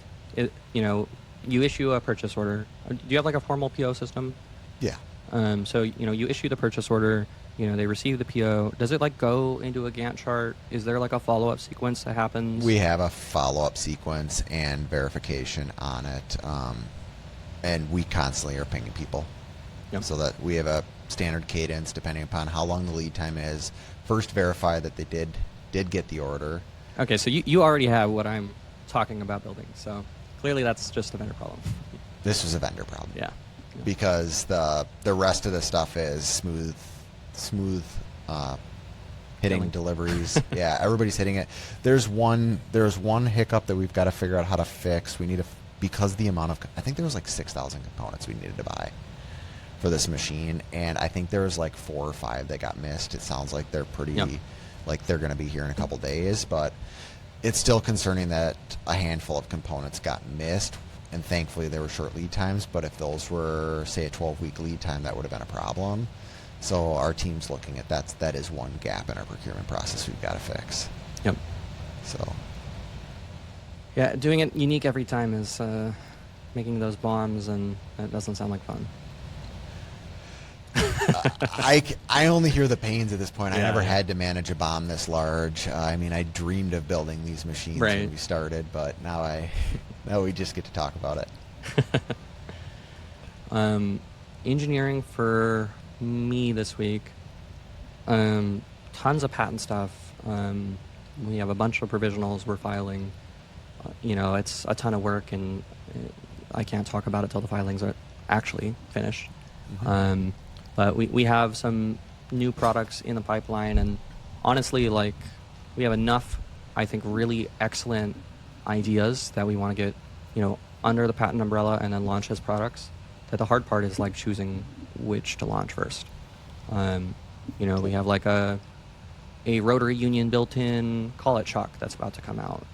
you issue a purchase order. Do you have like a formal PO system? Yeah. So you issue the purchase order. They receive the PO. Does it like go into a Gantt chart? Is there like a follow-up sequence that happens? We have a follow-up sequence and verification on it, and we constantly are pinging people. Yep. So that we have a standard cadence depending upon how long the lead time is. First, verify that they did get the order. Okay, so you already have what I'm talking about building. So clearly that's just a vendor problem. This was a vendor problem. Yeah. Because the rest of the stuff is smooth hitting Billing. deliveries. Yeah, everybody's hitting it. There's one hiccup that we've got to figure out how to fix. We need to, because the amount of, I think there was like 6,000 components we needed to buy for this machine, and I think there was like 4 or 5 that got missed. It sounds like they're pretty, like they're going to be here in a couple days, but it's still concerning that a handful of components got missed, and thankfully they were short lead times, but if those were, say, a 12-week lead time, that would have been a problem. So our team's looking at that is one gap in our procurement process we've got to fix. Yep. So. Yeah, doing it unique every time is making those bombs, and that doesn't sound like fun. I only hear the pains at this point. Yeah. I never had to manage a bomb this large. I mean, I dreamed of building these machines when we started, but now we just get to talk about it. Engineering for me this week, tons of patent stuff. We have a bunch of provisionals we're filing. It's a ton of work, and I can't talk about it till the filings are actually finished. Mm-hmm. But we have some new products in the pipeline, and honestly, like, we have enough, I think, really excellent ideas that we want to get, under the patent umbrella and then launch as products. That the hard part is like choosing which to launch first. We have like a rotary union built-in call-it chuck that's about to come out.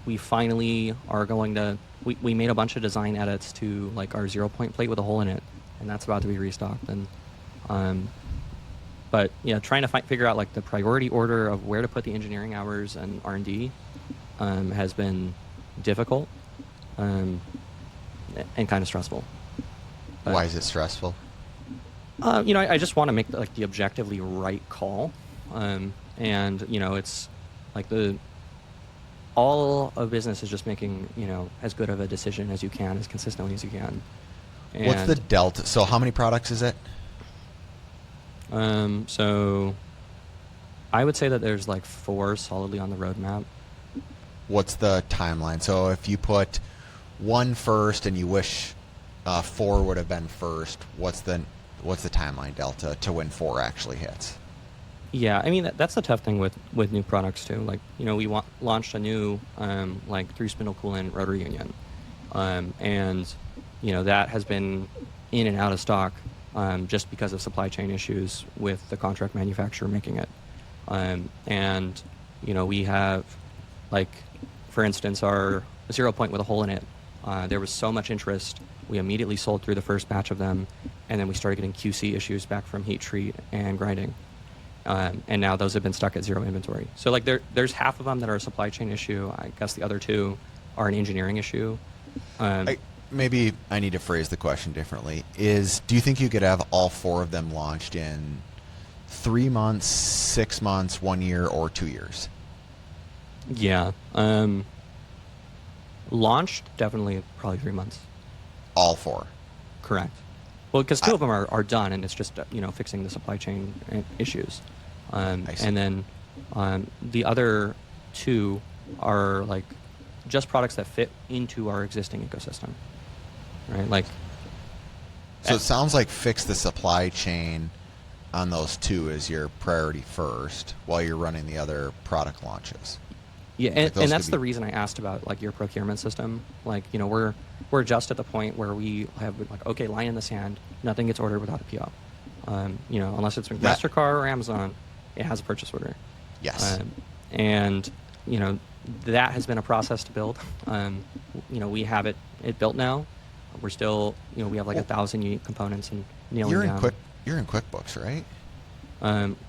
We finally are going to. We made a bunch of design edits to like our 0-point plate with a hole in it, and that's about to be restocked. And but yeah, trying to figure out like the priority order of where to put the engineering hours and R&D has been difficult and kind of stressful. But, Why is it stressful? I just want to make like the objectively right call, and it's like all of business is just making as good of a decision as you can, as consistently as you can. And, what's the delta? So how many products is it? So I would say that there's like 4 solidly on the roadmap. What's the timeline? So if you put 1 first and you wish 4 would have been first, what's the timeline delta to when 4 actually hits? Yeah, I mean that's the tough thing with new products too. Like we launched a new like 3-spindle coolant rotary union, and that has been in and out of stock just because of supply chain issues with the contract manufacturer making it, and we have like, for instance, our 0-point with a hole in it. There was so much interest, we immediately sold through the first batch of them, and then we started getting QC issues back from heat treat and grinding. And now those have been stuck at 0 inventory. So like there's half of them that are a supply chain issue. I guess the other 2 are an engineering issue. Maybe I need to phrase the question differently. Do you think you could have all 4 of them launched in 3 months, 6 months, 1 year, or 2 years? Yeah. Launched, definitely probably 3 months. All 4. Correct. Well, because 2 of them are done, and it's just fixing the supply chain issues, I see. and then the other 2 are like just products that fit into our existing ecosystem, right? Like, So it sounds like fix the supply chain on those 2 is your priority first, while you're running the other product launches. yeah, Like, those and that's could the be- reason I asked about like your procurement system. Like, we're just at the point where we have like, okay, line in the sand, nothing gets ordered without a PO. Unless it's That- MasterCard or Amazon, it has a purchase order. Yes. And that has been a process to build. We have it built now. We're still, we have like 1,000 unique components and nailing You're in down. You're in QuickBooks, right?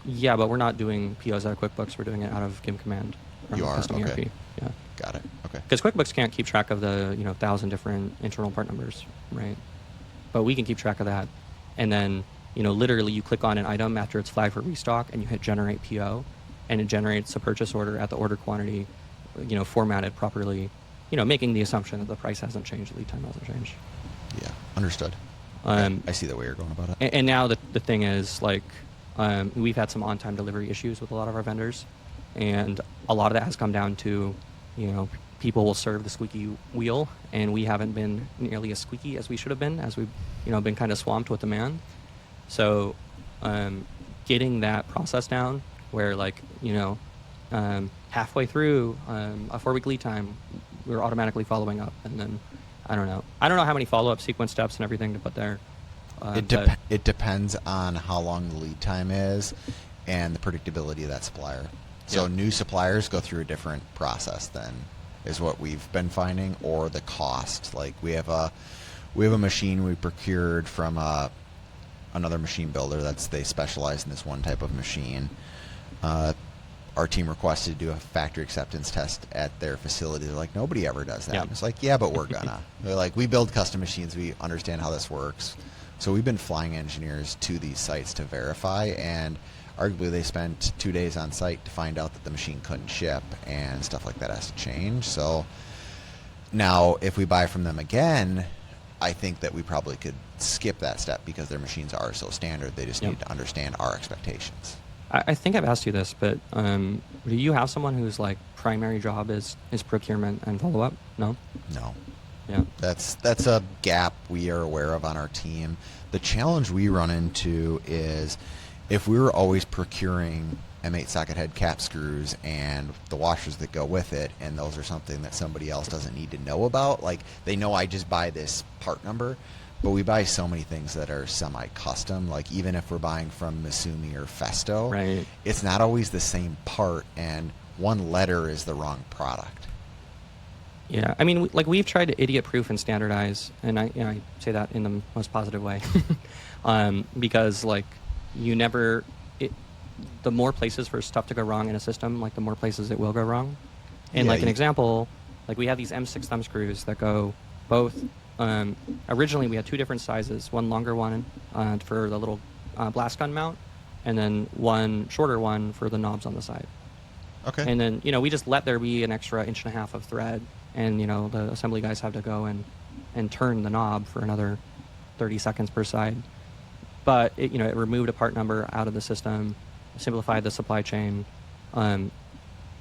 Yeah, but we're not doing POs out of QuickBooks. We're doing it out of GIM Command. From You are? Custom Okay. ERP. Yeah. Got it. Okay. Because QuickBooks can't keep track of the 1,000 different internal part numbers, right? But we can keep track of that. And then literally you click on an item after it's flagged for restock, and you hit generate PO, and it generates a purchase order at the order quantity, formatted properly, making the assumption that the price hasn't changed, lead time hasn't changed. Yeah. Understood. Okay. Um, I see the way you're going about it. And now the thing is, like, we've had some on-time delivery issues with a lot of our vendors, and a lot of that has come down to, people will serve the squeaky wheel, and we haven't been nearly as squeaky as we should have been, as we've, been kind of swamped with demand. So, getting that process down, where like, halfway through a 4-week lead time, we're automatically following up, and then I don't know how many follow-up sequence steps and everything to put there. It depends on how long the lead time is and the predictability of that supplier. So Yeah. new suppliers go through a different process than is what we've been finding, or the cost. Like we have a machine we procured from another machine builder they specialize in this one type of machine. Our team requested to do a factory acceptance test at their facility. They're like, nobody ever does that. Yeah. And it's like, yeah, but we're gonna. They're like, we build custom machines. We understand how this works. So we've been flying engineers to these sites to verify, and arguably they spent 2 days on site to find out that the machine couldn't ship, and stuff like that has to change. So now if we buy from them again, I think that we probably could skip that step because their machines are so standard. They just Yep. need to understand our expectations. I think I've asked you this, but do you have someone whose like primary job is procurement and follow up? No. No. Yeah. That's a gap we are aware of on our team. The challenge we run into is if we were always procuring M8 socket head cap screws and the washers that go with it, and those are something that somebody else doesn't need to know about. Like, they know I just buy this part number, but we buy so many things that are semi-custom. Like, even if we're buying from Misumi or Festo, Right. it's not always the same part, and one letter is the wrong product. Yeah, I mean, we've tried to idiot-proof and standardize, and I say that in the most positive way, because like the more places for stuff to go wrong in a system, like the more places it will go wrong. And Yeah, like an example, like we have these M6 thumb screws that go both. Originally, we had 2 different sizes: one longer one for the little blast gun mount, and then one shorter one for the knobs on the side. Okay. And then, we just let there be an extra 1.5 inches of thread, and, the assembly guys have to go and turn the knob for another 30 seconds per side. But, it removed a part number out of the system, simplified the supply chain. And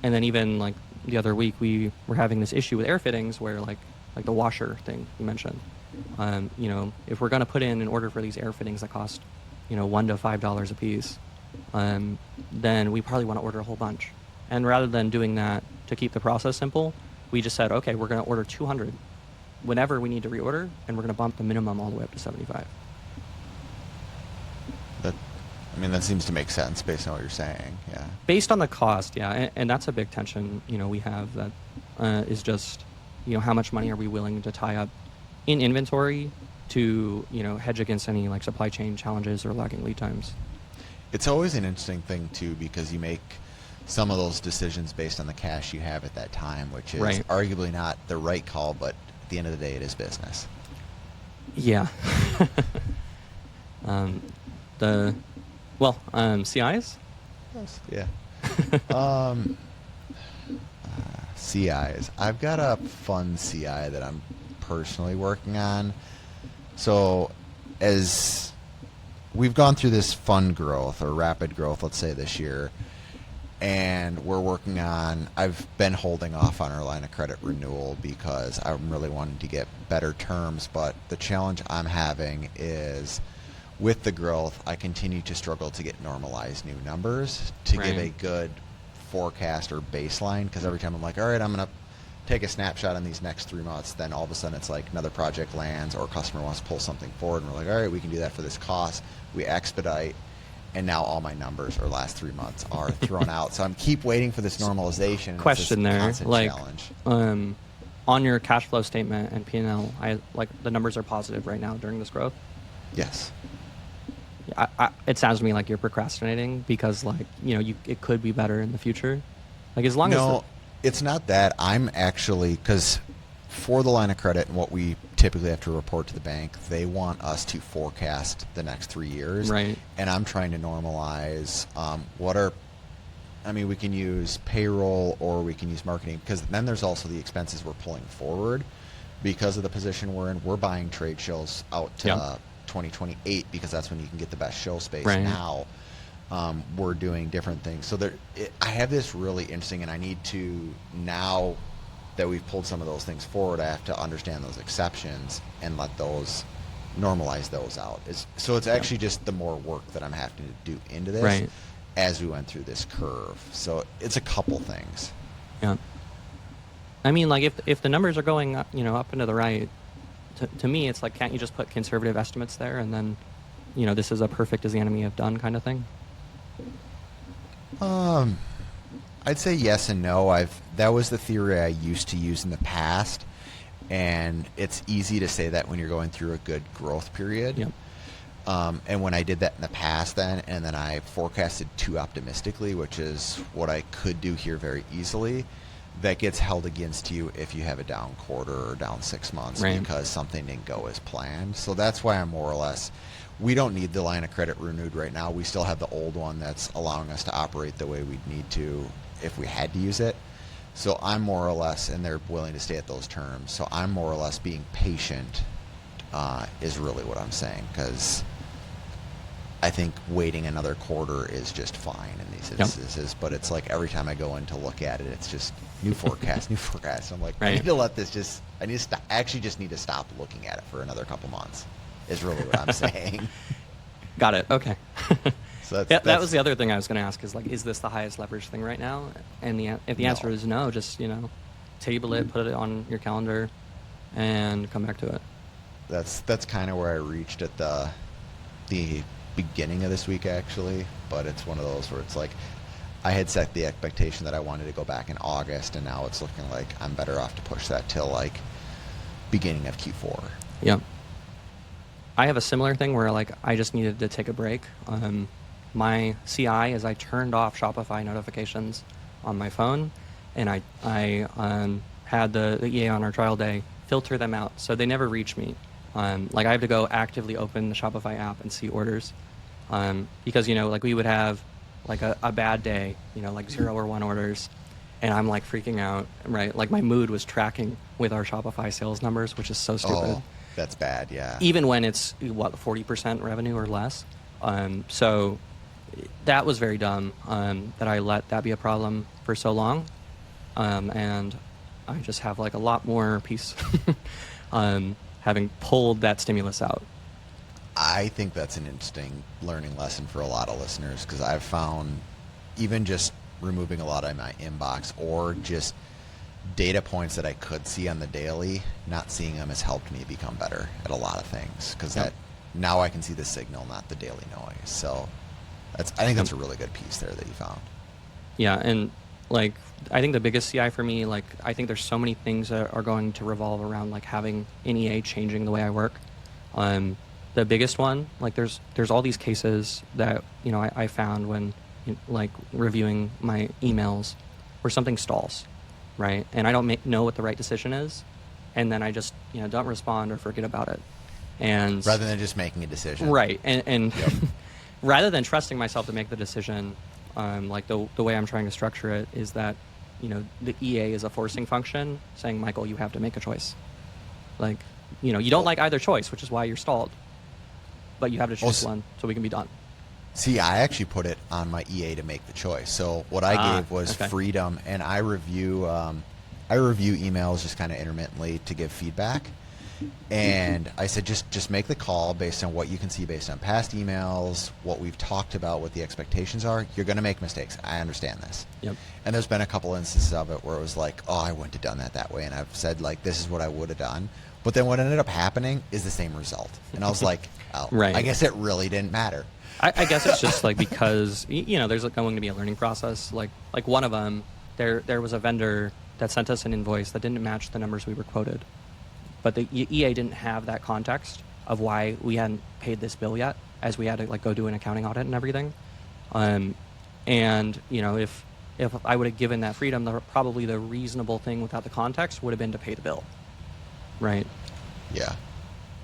then even, like, the other week, we were having this issue with air fittings where, like the washer thing you mentioned. If we're going to put in an order for these air fittings that cost, $1 to $5 a piece, then we probably want to order a whole bunch. And rather than doing that to keep the process simple, we just said, okay, we're going to order 200 whenever we need to reorder, and we're going to bump the minimum all the way up to 75. That seems to make sense based on what you're saying. Yeah. Based on the cost, yeah, and that's a big tension, we have that is just, how much money are we willing to tie up in inventory to, hedge against any like supply chain challenges or lagging lead times. It's always an interesting thing too, because you make some of those decisions based on the cash you have at that time, which is Right. arguably not the right call, but at the end of the day, it is business. Yeah. CIs? Yes. Yeah. CIs. I've got a fun CI that I'm personally working on. So as we've gone through this fun growth or rapid growth, let's say this year, and we're working on, I've been holding off on our line of credit renewal because I'm really wanting to get better terms, but the challenge I'm having is with the growth, I continue to struggle to get normalized new numbers to give a good forecast or baseline, because every time I'm like, all right, I'm going to take a snapshot on these next 3 months, then all of a sudden it's like another project lands or a customer wants to pull something forward, and we're like, all right, we can do that for this cost. We expedite, and now all my numbers or last 3 months are thrown out. So I'm keep waiting for this normalization. Question there, like, challenge. On your cash flow statement and P&L, the numbers are positive right now during this growth. Yes. It sounds to me like you're procrastinating because, like, it could be better in the future. Like, as long as no, it's not that. I'm actually, because for the line of credit and what we typically have to report to the bank, they want us to forecast the next 3 years. Right. And I'm trying to normalize we can use payroll or we can use marketing, because then there's also the expenses we're pulling forward because of the position we're in. We're buying trade shows out to 2028 because that's when you can get the best show space. Right. Now we're doing different things. So I have this really interesting, and I need to, now that we've pulled some of those things forward, I have to understand those exceptions and normalize those out. So it's actually just the more work that I'm having to do into this as we went through this curve. So it's a couple things. Yeah. I mean, like, if the numbers are going up, up and to the right, to me, it's like, can't you just put conservative estimates there and then, this is a perfect as the enemy of done kind of thing? I'd say yes and no. That was the theory I used to use in the past, and it's easy to say that when you're going through a good growth period. Yep. And when I did that in the past and then I forecasted too optimistically, which is what I could do here very easily, that gets held against you if you have a down quarter or down 6 months because something didn't go as planned. So that's why I'm more or less, we don't need the line of credit renewed right now. We still have the old one that's allowing us to operate the way we'd need to if we had to use it. So I'm more or less, and they're willing to stay at those terms. So I'm more or less being patient is really what I'm saying, because I think waiting another quarter is just fine in these instances. But it's like every time I go in to look at it, it's just new forecast, new forecast. I'm like, I need to let this I need to stop. I actually just need to stop looking at it for another couple months is really what I'm saying. Got it. Okay. So that was the other thing I was going to ask is, like, is this the highest leverage thing right now? And if the answer is no, just, table it, put it on your calendar, and come back to it. That's kind of where I reached at the beginning of this week, actually. But it's one of those where it's like I had set the expectation that I wanted to go back in August, and now it's looking like I'm better off to push that till like beginning of Q4. Yeah. I have a similar thing where, like, I just needed to take a break. My CI is I turned off Shopify notifications on my phone, and I had the EA on our trial day filter them out so they never reach me. Like, I have to go actively open the Shopify app and see orders, because like we would have like a bad day, like 0 or 1 orders, and I'm like freaking out, right? Like, my mood was tracking with our Shopify sales numbers, which is so stupid. Oh, that's bad, yeah. Even when it's 40% revenue or less. So that was very dumb, that I let that be a problem for so long. And I just have like a lot more peace having pulled that stimulus out. I think that's an interesting learning lesson for a lot of listeners, because I've found even just removing a lot of my inbox or just data points that I could see on the daily, not seeing them has helped me become better at a lot of things, because now I can see the signal, not the daily noise. So I think that's a really good piece there that you found. Yeah, and like, I think the biggest CI for me, like, I think there's so many things that are going to revolve around like having NEA changing the way I work. The biggest one, like, there's all these cases that I found when like reviewing my emails where something stalls, right? And I don't know what the right decision is, and then I just don't respond or forget about it. And rather than just making a decision, right? And yep. Rather than trusting myself to make the decision, like the way I'm trying to structure it is that the EA is a forcing function saying, Michael, you have to make a choice. Like, you don't like either choice, which is why you're stalled. But you have to choose one so we can be done. See, I actually put it on my EA to make the choice. So what I gave was freedom, and I review emails just kind of intermittently to give feedback. And I said, just make the call based on what you can see based on past emails, what we've talked about, what the expectations are. You're going to make mistakes. I understand this. Yep. And there's been a couple instances of it where it was like, oh, I wouldn't have done that way. And I've said, like, this is what I would have done. But then what ended up happening is the same result. And I was like, oh, right. I guess it really didn't matter. I guess it's just like because, there's going to be a learning process. Like one of them, there was a vendor that sent us an invoice that didn't match the numbers we were quoted. But the EA didn't have that context of why we hadn't paid this bill yet, as we had to go do an accounting audit and everything. And if I would have given that freedom, probably the reasonable thing without the context would have been to pay the bill, right? Yeah.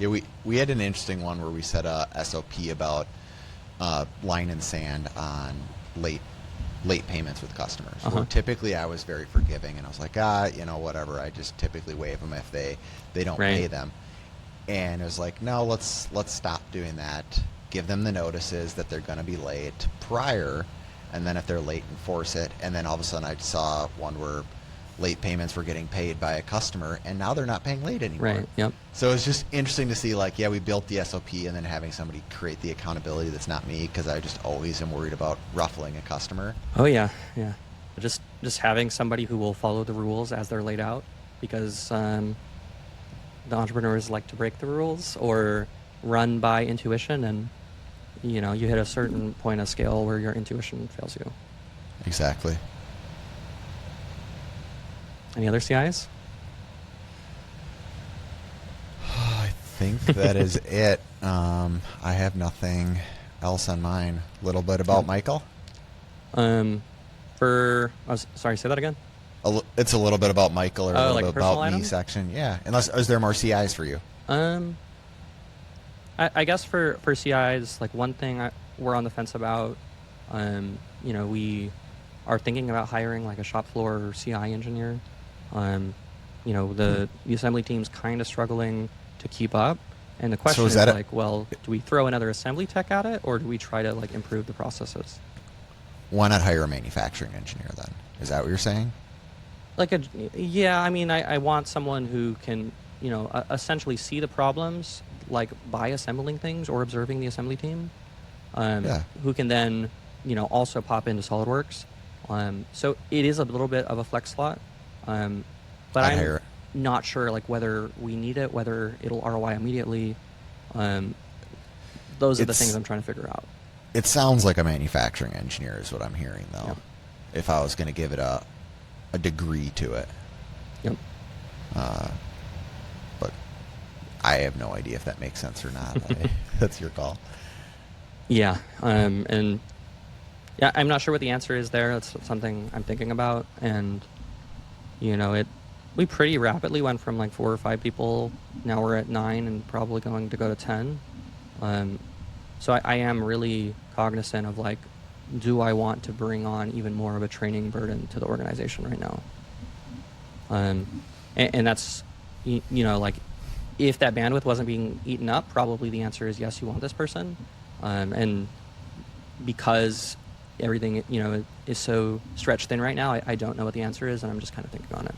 We had an interesting one where we set a SOP about line in sand on late payments with customers. Where typically I was very forgiving, and I was like, whatever. I just typically waive them if they don't pay them. And it was like, no, let's stop doing that. Give them the notices that they're going to be late prior, and then if they're late, enforce it. And then all of a sudden I saw one where late payments were getting paid by a customer, and now they're not paying late anymore. Right. Yep. So it's just interesting to see, like, we built the SOP, and then having somebody create the accountability that's not me, because I just always am worried about ruffling a customer. Oh yeah. Just having somebody who will follow the rules as they're laid out, because the entrepreneurs like to break the rules or run by intuition, and you hit a certain point of scale where your intuition fails you. Exactly. Any other CIs? I think that is it. I have nothing else on mine. A little bit about Michael. Sorry, say that again. It's a little bit about Michael, or a little bit about me items? section. Yeah. Unless, is there more CIs for you? I guess for CIs, like one thing we're on the fence about, we are thinking about hiring like a shop floor CI engineer. The assembly team's kind of struggling to keep up, and the question is like, well, do we throw another assembly tech at it, or do we try to improve the processes? Why not hire a manufacturing engineer then? Is that what you're saying? I want someone who can, essentially see the problems, like by assembling things or observing the assembly team, who can then, also pop into SolidWorks. So it is a little bit of a flex slot. But I'm not sure whether we need it, whether it'll ROI immediately. Those are the things I'm trying to figure out. It sounds like a manufacturing engineer is what I'm hearing, though. Yep. If I was going to give it a degree to it. Yep. But I have no idea if that makes sense or not. That's your call. Yeah. I'm not sure what the answer is there. That's something I'm thinking about. And, we pretty rapidly went from 4 or 5 people. Now we're at 9 and probably going to go to 10. So I am really cognizant of do I want to bring on even more of a training burden to the organization right now? And that's, if that bandwidth wasn't being eaten up, probably the answer is yes, you want this person. And because everything, is so stretched thin right now, I don't know what the answer is, and I'm just kind of thinking on it.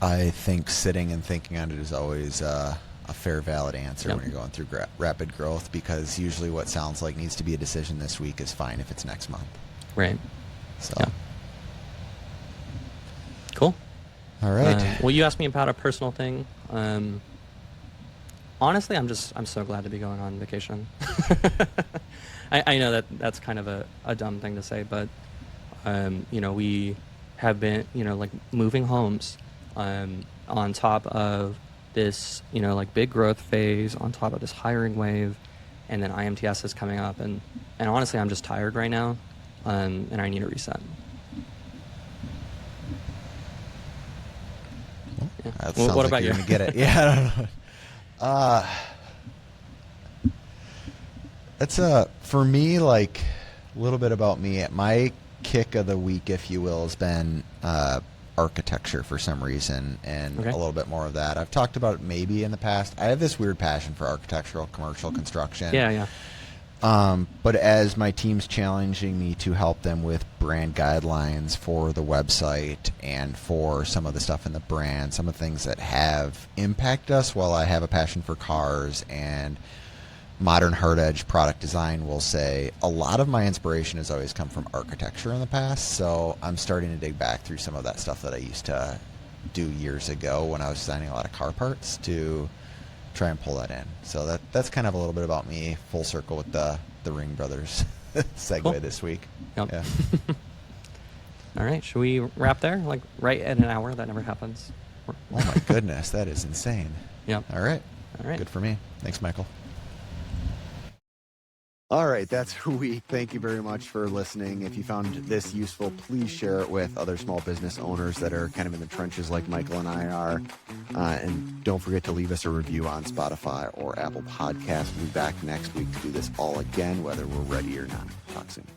I think sitting and thinking on it is always a fair, valid answer when you're going through rapid growth, because usually what sounds like needs to be a decision this week is fine if it's next month. Right. So. Yeah. Cool. All right. Well, you asked me about a personal thing. Honestly, I'm so glad to be going on vacation. I know that's kind of a dumb thing to say, but we have been moving homes on top of this big growth phase, on top of this hiring wave, and then IMTS is coming up, and honestly I'm just tired right now, and I need a reset. Yeah. That sounds what about you're you? Gonna get it. Yeah, I don't know. It's for me, a little bit about me. My kick of the week, if you will, has been architecture for some reason, and Okay. a little bit more of that. I've talked about it maybe in the past. I have this weird passion for architectural commercial construction. Yeah. But as my team's challenging me to help them with brand guidelines for the website and for some of the stuff in the brand, some of the things that have impacted us, while I have a passion for cars and modern hard edge product design, will say a lot of my inspiration has always come from architecture in the past. So I'm starting to dig back through some of that stuff that I used to do years ago when I was designing a lot of car parts to try and pull that in. So that's kind of a little bit about me, full circle with the Ring Brothers segue Cool. this week. Yep. Yeah. All right. Should we wrap there? Like right at an hour? That never happens. Oh my goodness, that is insane. Yep. All right. All right. Good for me. Thanks, Michael. All right, that's our week. Thank you very much for listening. If you found this useful, please share it with other small business owners that are kind of in the trenches like Michael and I are. And don't forget to leave us a review on Spotify or Apple Podcasts. We'll be back next week to do this all again, whether we're ready or not. Talk soon.